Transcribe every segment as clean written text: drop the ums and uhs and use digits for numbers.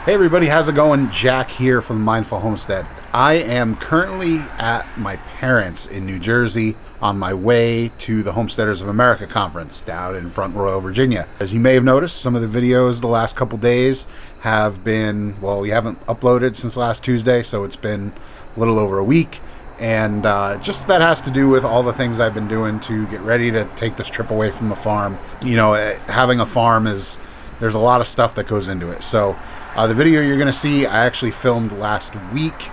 Hey everybody, how's it going? Jack here from Mindful Homestead. I am currently at my parents' in New Jersey on my way to the Homesteaders of America conference down in Front Royal, Virginia. As you may have noticed, some of the videos the last couple days have been, well, we haven't uploaded since last Tuesday, so it's been a little over a week. And just that has to do with all the things I've been doing to get ready to take this trip away from the farm. You know, having a farm there's a lot of stuff that goes into it. So the video you're going to see, I actually filmed last week,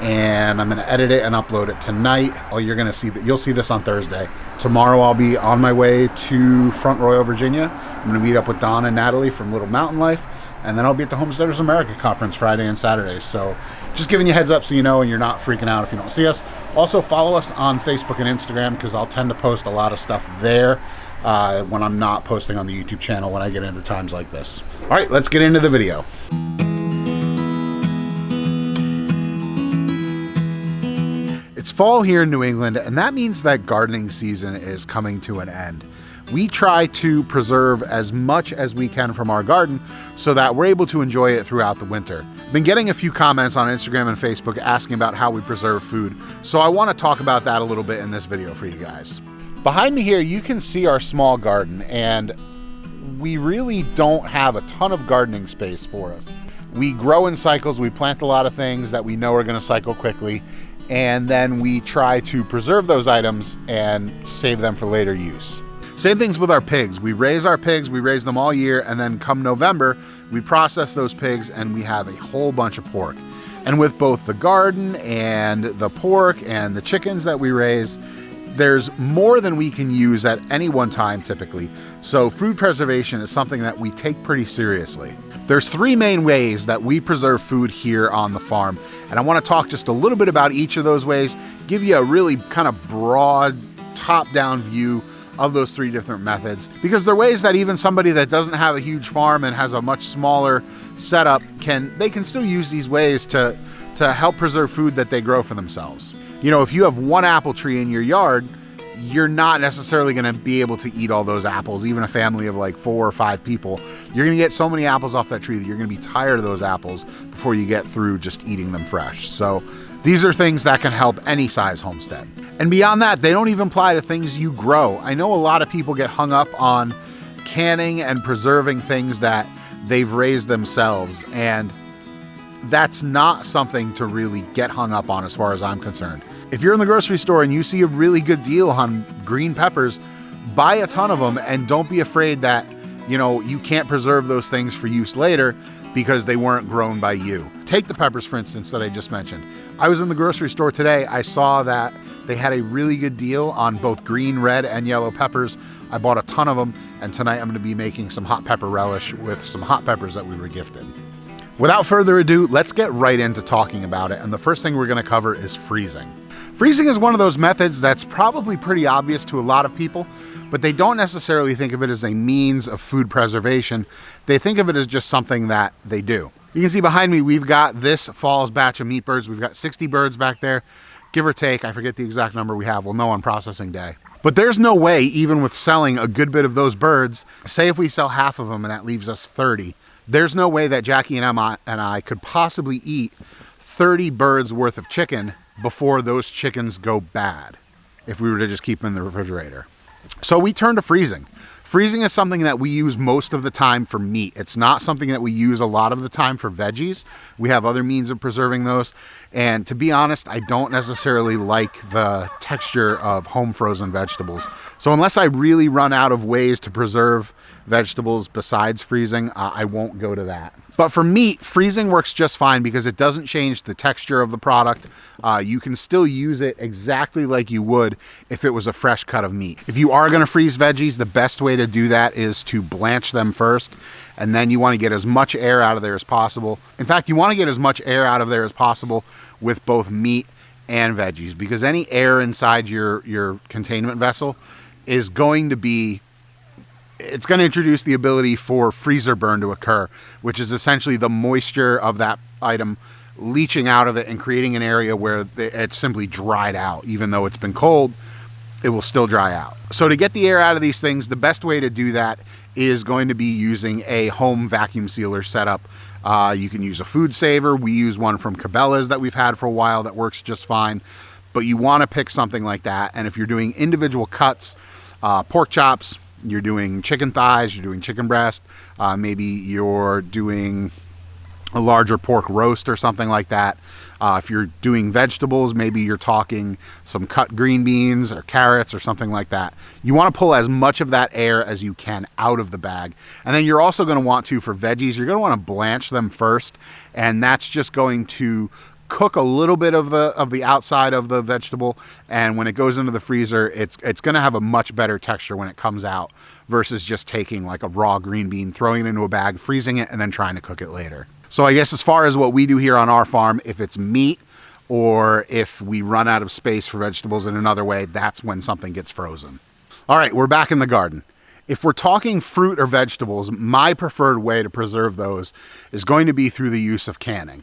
and I'm going to edit it and upload it tonight. You're going to see that. You'll see this on Thursday. Tomorrow I'll be on my way to Front Royal, Virginia. I'm going to meet up with Don and Natalie from Little Mountain Life, and then I'll be at the Homesteaders America conference Friday and Saturday. So just giving you heads up so you know and you're not freaking out if you don't see us. Also follow us on Facebook and Instagram, because I'll tend to post a lot of stuff there when I'm not posting on the YouTube channel when I get into times like this. All right, let's get into the video. It's fall here in New England, and that means that gardening season is coming to an end. We try to preserve as much as we can from our garden so that we're able to enjoy it throughout the winter. I've been getting a few comments on Instagram and Facebook asking about how we preserve food, so I want to talk about that a little bit in this video for you guys. Behind me here, you can see our small garden, and we really don't have a ton of gardening space for us. We grow in cycles, we plant a lot of things that we know are going to cycle quickly, and then we try to preserve those items and save them for later use. Same things with our pigs. We raise our pigs, we raise them all year, and then come November, we process those pigs and we have a whole bunch of pork. And with both the garden and the pork and the chickens that we raise, there's more than we can use at any one time typically. So food preservation is something that we take pretty seriously. There's three main ways that we preserve food here on the farm, and I want to talk just a little bit about each of those ways, give you a really kind of broad top-down view of those three different methods, because they're ways that even somebody that doesn't have a huge farm and has a much smaller setup can still use these ways to help preserve food that they grow for themselves. You know, if you have one apple tree in your yard, you're not necessarily going to be able to eat all those apples. Even a family of like 4 or 5 people, you're going to get so many apples off that tree that you're going to be tired of those apples before you get through just eating them fresh. So these are things that can help any size homestead. And beyond that, they don't even apply to things you grow. I know a lot of people get hung up on canning and preserving things that they've raised themselves, and that's not something to really get hung up on as far as I'm concerned. If you're in the grocery store and you see a really good deal on green peppers, buy a ton of them, and don't be afraid that, you know, you can't preserve those things for use later because they weren't grown by you. Take the peppers, for instance, that I just mentioned. I was in the grocery store today. I saw that they had a really good deal on both green, red, and yellow peppers. I bought a ton of them, and tonight I'm going to be making some hot pepper relish with some hot peppers that we were gifted. Without further ado, let's get right into talking about it, and the first thing we're going to cover is freezing. Freezing is one of those methods that's probably pretty obvious to a lot of people, but they don't necessarily think of it as a means of food preservation. They think of it as just something that they do. You can see behind me, we've got this fall's batch of meat birds. We've got 60 birds back there, give or take. I forget the exact number we have. We'll know on processing day. But there's no way, even with selling a good bit of those birds, say if we sell half of them and that leaves us 30, there's no way that Jackie and Emma and I could possibly eat 30 birds worth of chicken before those chickens go bad if we were to just keep them in the refrigerator. So we turn to freezing. Freezing is something that we use most of the time for meat. It's not something that we use a lot of the time for veggies. We have other means of preserving those. And to be honest, I don't necessarily like the texture of home frozen vegetables. So unless I really run out of ways to preserve vegetables besides freezing, I won't go to that. But for meat, freezing works just fine because it doesn't change the texture of the product. You can still use it exactly like you would if it was a fresh cut of meat. If you are going to freeze veggies, the best way to do that is to blanch them first, and then you want to get as much air out of there as possible. In fact, you want to get as much air out of there as possible with both meat and veggies, because any air inside your containment vessel is going to introduce the ability for freezer burn to occur, which is essentially the moisture of that item leaching out of it and creating an area where it's simply dried out. Even though it's been cold, it will still dry out. So to get the air out of these things, the best way to do that is going to be using a home vacuum sealer setup. You can use a food saver. We use one from Cabela's that we've had for a while that works just fine. But you want to pick something like that. And if you're doing individual cuts, pork chops, you're doing chicken thighs, you're doing chicken breast, maybe you're doing a larger pork roast or something like that. If you're doing vegetables, maybe you're talking some cut green beans or carrots or something like that. You want to pull as much of that air as you can out of the bag. And then you're also going to want to, for veggies, you're going to want to blanch them first. And that's just going to cook a little bit of the outside of the vegetable. And when it goes into the freezer, it's going to have a much better texture when it comes out versus just taking like a raw green bean, throwing it into a bag, freezing it, and then trying to cook it later. So I guess as far as what we do here on our farm, if it's meat or if we run out of space for vegetables in another way, that's when something gets frozen. All right, we're back in the garden. If we're talking fruit or vegetables, my preferred way to preserve those is going to be through the use of canning.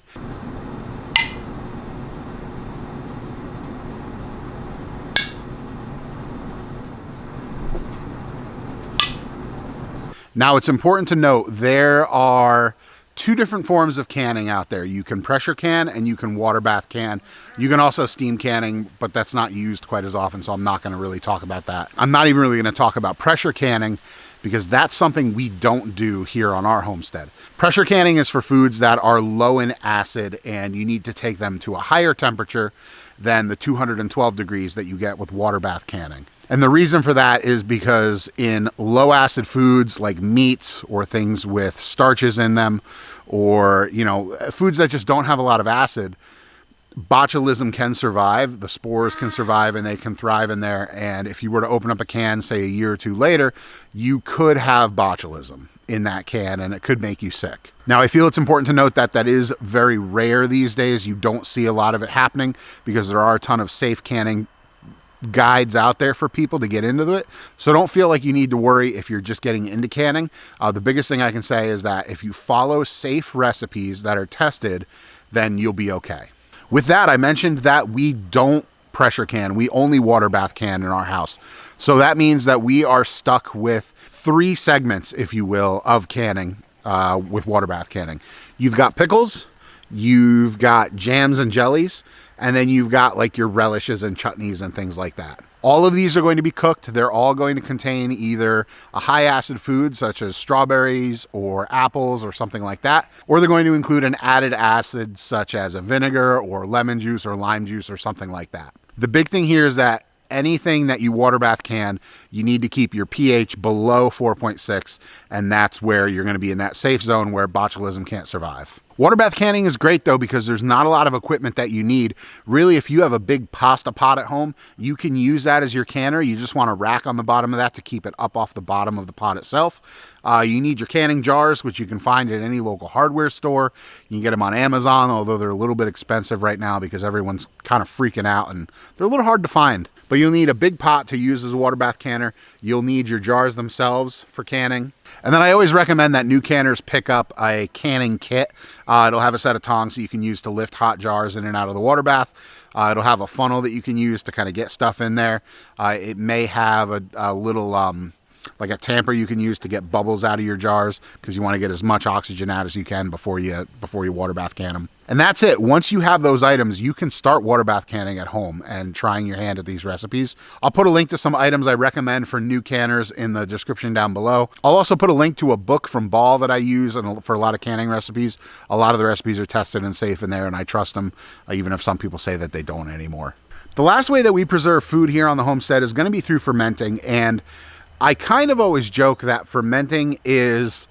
Now, it's important to note there are two different forms of canning out there. You can pressure can and you can water bath can. You can also steam canning, but that's not used quite as often, so I'm not going to really talk about that. I'm not even really going to talk about pressure canning because that's something we don't do here on our homestead. Pressure canning is for foods that are low in acid and you need to take them to a higher temperature than the 212 degrees that you get with water bath canning. And the reason for that is because in low acid foods like meats or things with starches in them, or, you know, foods that just don't have a lot of acid, botulism can survive, the spores can survive, and they can thrive in there. And if you were to open up a can, say a year or two later, you could have botulism in that can and it could make you sick. Now, I feel it's important to note that that is very rare these days. You don't see a lot of it happening because there are a ton of safe canning guides out there for people to get into it. So don't feel like you need to worry if you're just getting into canning. The biggest thing I can say is that if you follow safe recipes that are tested, then you'll be okay. With that, I mentioned that we don't pressure can. We only water bath can in our house. So that means that we are stuck with 3 segments, if you will, of canning with water bath canning. You've got pickles, you've got jams and jellies, and then you've got like your relishes and chutneys and things like that. All of these are going to be cooked. They're all going to contain either a high acid food such as strawberries or apples or something like that, or they're going to include an added acid such as a vinegar or lemon juice or lime juice or something like that. The big thing here is that anything that you water bath can, you need to keep your pH below 4.6, and that's where you're going to be in that safe zone where botulism can't survive. Water bath canning is great though because there's not a lot of equipment that you need. Really, if you have a big pasta pot at home, you can use that as your canner. You just want a rack on the bottom of that to keep it up off the bottom of the pot itself. You need your canning jars, which you can find at any local hardware store. You can get them on Amazon, although they're a little bit expensive right now because everyone's kind of freaking out and they're a little hard to find. But you'll need a big pot to use as a water bath canner. You'll need your jars themselves for canning. And then I always recommend that new canners pick up a canning kit. It'll have a set of tongs that you can use to lift hot jars in and out of the water bath. It'll have a funnel that you can use to kind of get stuff in there. It may have a little like a tamper you can use to get bubbles out of your jars because you want to get as much oxygen out as you can before you water bath can them. And that's it. Once you have those items, you can start water bath canning at home and trying your hand at these recipes. I'll put a link to some items I recommend for new canners in the description down below. I'll also put a link to a book from Ball that I use for a lot of canning recipes. A lot of the recipes are tested and safe in there, and I trust them, even if some people say that they don't anymore. The last way that we preserve food here on the homestead is going to be through fermenting, and I kind of always joke that fermenting is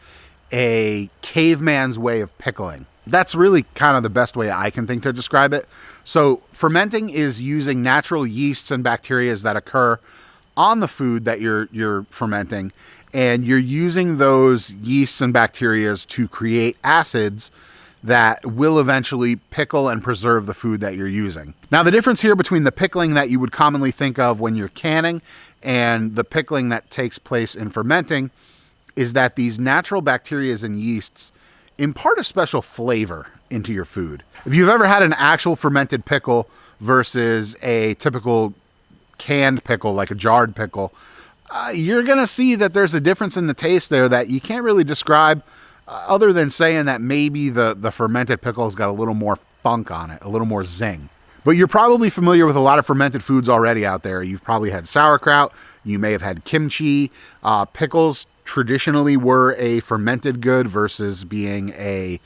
a caveman's way of pickling. That's really kind of the best way I can think to describe it. So fermenting is using natural yeasts and bacteria that occur on the food that you're fermenting, and you're using those yeasts and bacteria to create acids that will eventually pickle and preserve the food that you're using. Now, the difference here between the pickling that you would commonly think of when you're canning and the pickling that takes place in fermenting is that these natural bacteria and yeasts impart a special flavor into your food. If you've ever had an actual fermented pickle versus a typical canned pickle, like a jarred pickle, you're gonna see that there's a difference in the taste there that you can't really describe other than saying that maybe the fermented pickle's got a little more funk on it, a little more zing. But you're probably familiar with a lot of fermented foods already out there. You've probably had sauerkraut. You may have had kimchi. Pickles traditionally were a fermented good versus being a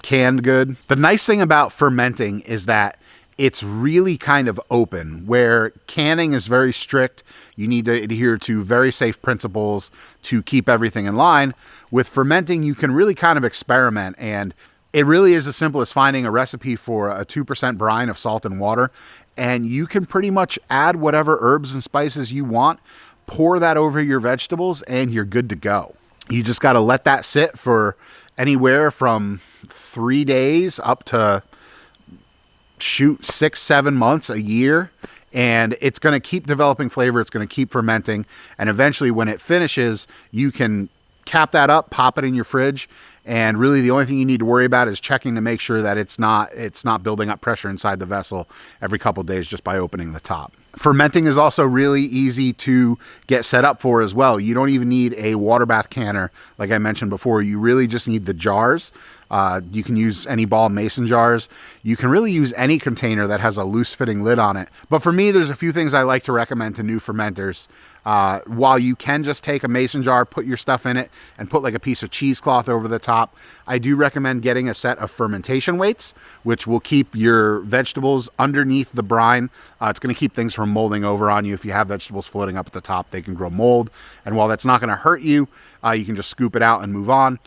canned good. The nice thing about fermenting is that it's really kind of open, where canning is very strict. You need to adhere to very safe principles to keep everything in line. With fermenting, you can really kind of experiment, and it really is as simple as finding a recipe for a 2% brine of salt and water, and you can pretty much add whatever herbs and spices you want, pour that over your vegetables, and you're good to go. You just got to let that sit for anywhere from 3 days up to 6-7 months, a year, and it's going to keep developing flavor. It's going to keep fermenting, and eventually when it finishes, you can cap that up, pop it in your fridge, and really the only thing you need to worry about is checking to make sure that it's not building up pressure inside the vessel every couple of days just by opening the top. Fermenting is also really easy to get set up for as well. You don't even need a water bath canner like I mentioned before. You really just need the jars. You can use any ball mason jars. You can really use any container that has a loose fitting lid on it. But for me, there's a few things I like to recommend to new fermenters. While you can just take a mason jar, put your stuff in it, and put like a piece of cheesecloth over the top, I do recommend getting a set of fermentation weights, which will keep your vegetables underneath the brine. It's going to keep things from molding over on you. If you have vegetables floating up at the top, they can grow mold. And while that's not going to hurt you, you can just scoop it out and move on.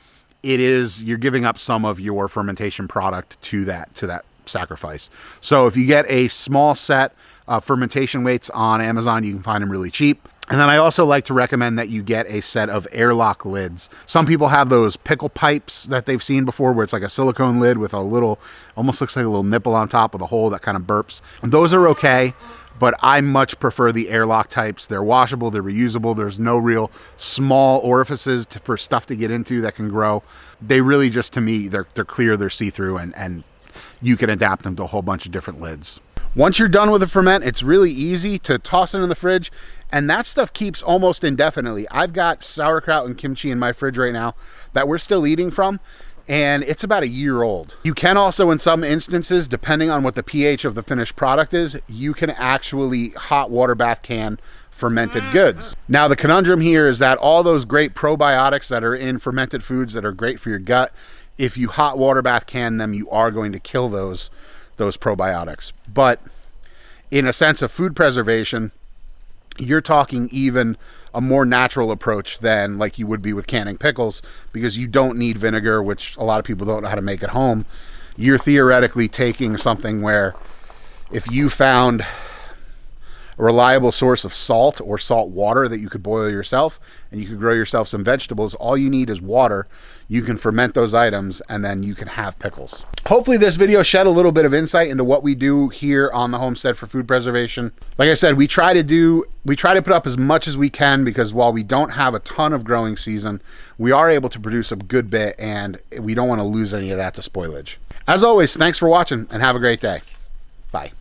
You're giving up some of your fermentation product to that sacrifice. So if you get a small set of fermentation weights on Amazon, you can find them really cheap. And then I also like to recommend that you get a set of airlock lids. Some people have those pickle pipes that they've seen before where it's like a silicone lid with a little, almost looks like a little nipple on top with a hole that kind of burps. Those are okay, but I much prefer the airlock types. They're washable, they're reusable. There's no real small orifices for stuff to get into that can grow. They really just, to me, they're clear, they're see-through, and you can adapt them to a whole bunch of different lids. Once you're done with the ferment, it's really easy to toss it in the fridge, and that stuff keeps almost indefinitely. I've got sauerkraut and kimchi in my fridge right now that we're still eating from, and it's about a year old. You can also, in some instances, depending on what the pH of the finished product is, you can actually hot water bath can fermented goods. Now, the conundrum here is that all those great probiotics that are in fermented foods that are great for your gut, if you hot water bath can them, you are going to kill those probiotics. But in a sense of food preservation, you're talking even a more natural approach than like you would be with canning pickles, because you don't need vinegar, which a lot of people don't know how to make at home. You're theoretically taking something where if you found a reliable source of salt or salt water that you could boil yourself and you could grow yourself some vegetables, all you need is water. You can ferment those items and then you can have pickles. Hopefully this video shed a little bit of insight into what we do here on the homestead for food preservation. Like I said, we try to put up as much as we can, because while we don't have a ton of growing season, we are able to produce a good bit, and we don't want to lose any of that to spoilage. As always, thanks for watching and have a great day. Bye.